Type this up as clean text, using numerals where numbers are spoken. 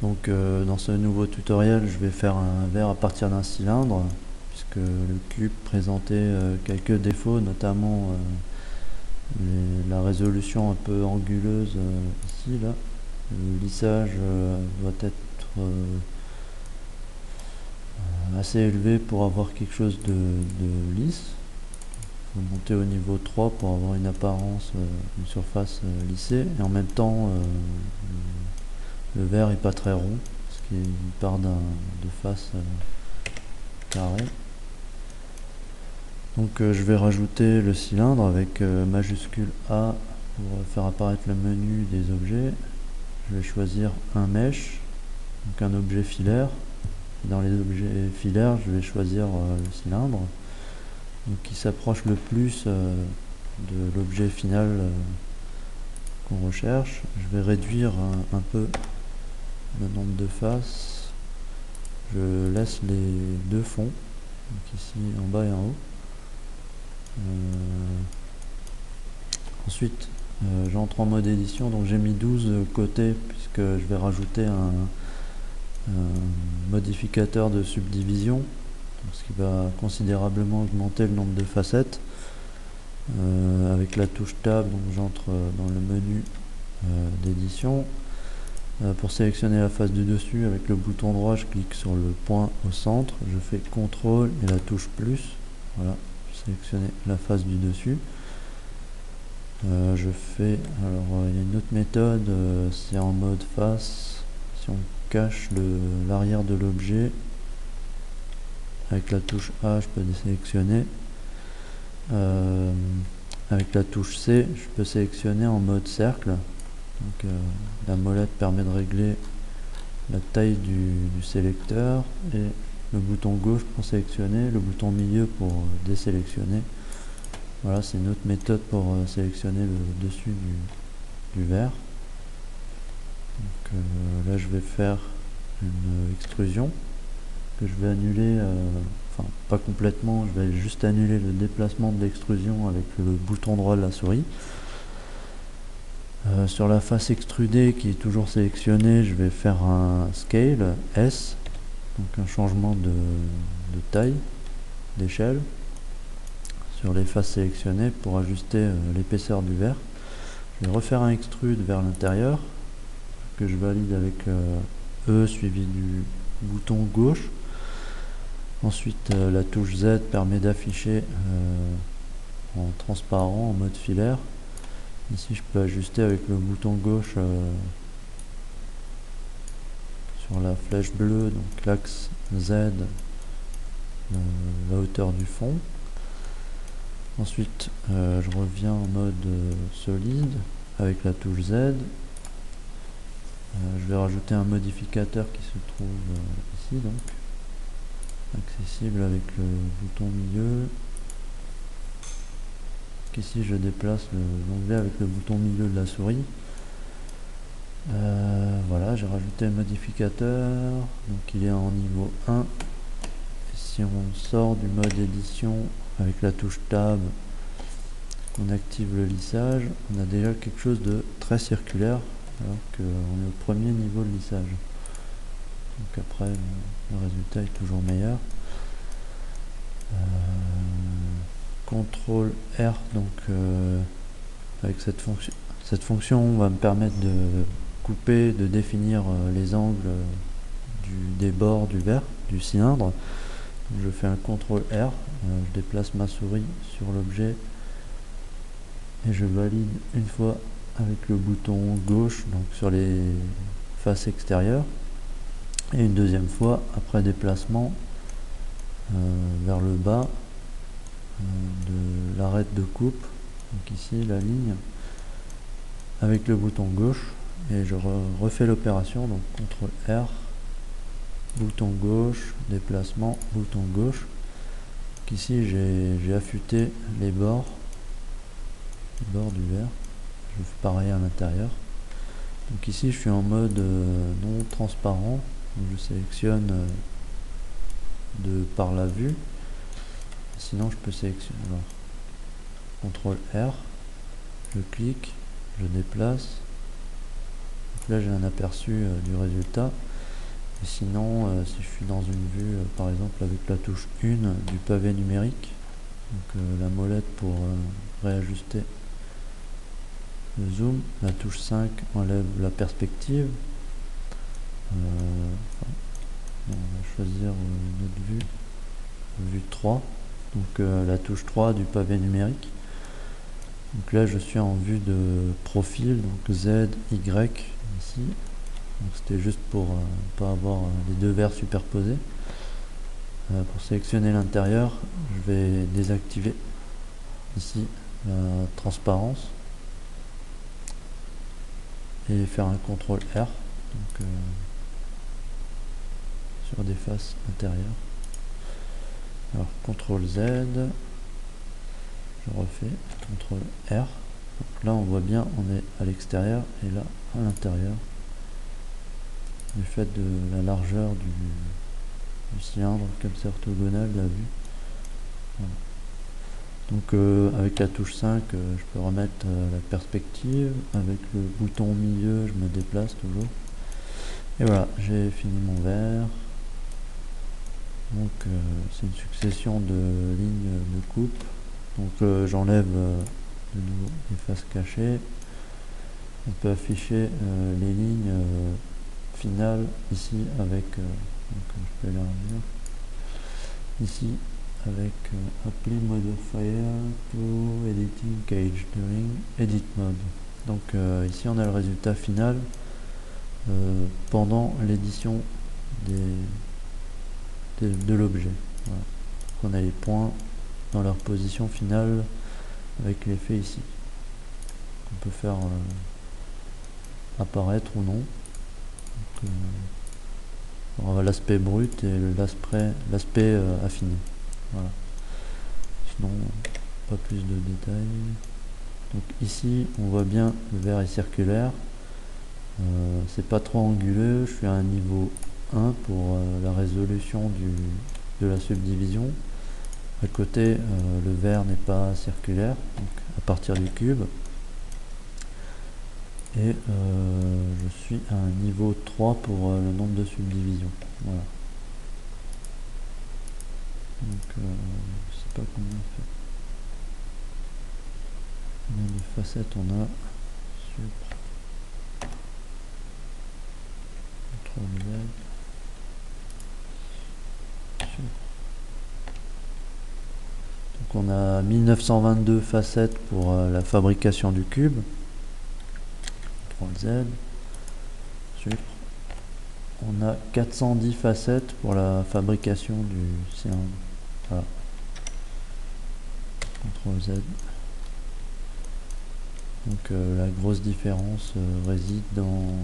Donc dans ce nouveau tutoriel, je vais faire un verre à partir d'un cylindre, puisque le cube présentait quelques défauts, notamment la résolution un peu anguleuse ici, là. Le lissage doit être assez élevé pour avoir quelque chose de lisse. Il faut monter au niveau 3 pour avoir une apparence, une surface lissée, et en même temps le verre est pas très rond, parce qu'il part de face carrée. Donc je vais rajouter le cylindre avec majuscule A pour faire apparaître le menu des objets. Je vais choisir un mesh, donc un objet filaire. Dans les objets filaires, je vais choisir le cylindre, donc qui s'approche le plus de l'objet final qu'on recherche. Je vais réduire un peu le nombre de faces. Je laisse les deux fonds, donc ici en bas et en haut. Ensuite, j'entre en mode édition, donc j'ai mis 12 côtés puisque je vais rajouter un modificateur de subdivision, ce qui va considérablement augmenter le nombre de facettes. Avec la touche Tab, donc j'entre dans le menu d'édition. Pour sélectionner la face du dessus, avec le bouton droit, je clique sur le point au centre, je fais CTRL et la touche plus. Voilà, sélectionner la face du dessus. Je fais, alors il y a une autre méthode, c'est en mode face. Si on cache l'arrière de l'objet, avec la touche A, je peux désélectionner. Avec la touche C, je peux sélectionner en mode cercle. Donc, la molette permet de régler la taille du sélecteur, et le bouton gauche pour sélectionner, le bouton milieu pour désélectionner. Voilà, c'est une autre méthode pour sélectionner le dessus du verre. Donc là, je vais faire une extrusion que je vais annuler, enfin pas complètement, je vais juste annuler le déplacement de l'extrusion avec le bouton droit de la souris. Sur la face extrudée qui est toujours sélectionnée, je vais faire un scale S, donc un changement de taille, d'échelle sur les faces sélectionnées pour ajuster l'épaisseur du verre. Je vais refaire un extrude vers l'intérieur que je valide avec E suivi du bouton gauche. Ensuite la touche Z permet d'afficher en transparent, en mode filaire. Ici je peux ajuster avec le bouton gauche sur la flèche bleue, donc l'axe Z, la hauteur du fond. Ensuite je reviens en mode solide avec la touche Z. Je vais rajouter un modificateur qui se trouve ici, donc accessible avec le bouton milieu. Ici je déplace l'onglet avec le bouton milieu de la souris. Voilà, j'ai rajouté un modificateur, donc il est en niveau 1. Et si on sort du mode édition avec la touche Tab, on active le lissage, on a déjà quelque chose de très circulaire, alors qu'on est au premier niveau de lissage. Donc après le résultat est toujours meilleur. CTRL R, donc avec cette fonction va me permettre de couper, de définir les angles des bords du verre, du cylindre. Donc je fais un CTRL R, je déplace ma souris sur l'objet et je valide une fois avec le bouton gauche, donc sur les faces extérieures, et une deuxième fois après déplacement vers le bas de l'arête de coupe, donc ici la ligne, avec le bouton gauche, et je refais l'opération, donc CTRL R, bouton gauche, déplacement, bouton gauche. Donc ici j'ai affûté les bords du verre, je fais pareil à l'intérieur. Donc ici je suis en mode non transparent, donc je sélectionne par la vue. Sinon je peux sélectionner, alors CTRL R, je clique, je déplace, là j'ai un aperçu du résultat. Et sinon, si je suis dans une vue, par exemple avec la touche 1 du pavé numérique, donc la molette pour réajuster le zoom, la touche 5 enlève la perspective. On va choisir une autre vue 3, donc la touche 3 du pavé numérique. Donc là je suis en vue de profil, donc Z, Y ici. Donc c'était juste pour pas avoir les deux verres superposés. Pour sélectionner l'intérieur, je vais désactiver ici la transparence et faire un CTRL R, donc sur des faces intérieures. Alors CTRL Z, je refais CTRL R. Donc là on voit bien, on est à l'extérieur et là à l'intérieur, du fait de la largeur du cylindre, comme c'est orthogonal la vue. Voilà. Donc avec la touche 5, je peux remettre la perspective. Avec le bouton au milieu, je me déplace toujours. Et voilà, j'ai fini mon verre. Donc c'est une succession de lignes de coupe. Donc j'enlève de nouveau les faces cachées. On peut afficher les lignes finales ici avec, donc je peux élargir ici avec Apply Modifier to Editing Cage during Edit Mode. Donc ici on a le résultat final pendant l'édition de l'objet. Voilà. On a les points dans leur position finale avec l'effet ici. On peut faire apparaître ou non. L'aspect brut et l'aspect affiné. Voilà. Sinon, pas plus de détails. Donc ici, on voit bien le verre est circulaire. C'est pas trop anguleux. Je suis à un niveau 1 pour la résolution de la subdivision. À côté, le verre n'est pas circulaire, donc à partir du cube. Et je suis à un niveau 3 pour le nombre de subdivisions. Voilà. Donc je sais pas combien on fait. Combien de facettes on a sur CTRL Z. Donc on a 1922 facettes pour la fabrication du cube. CTRL Z. Super. On a 410 facettes pour la fabrication du cylindre. Voilà. CTRL Z. Donc la grosse différence réside dans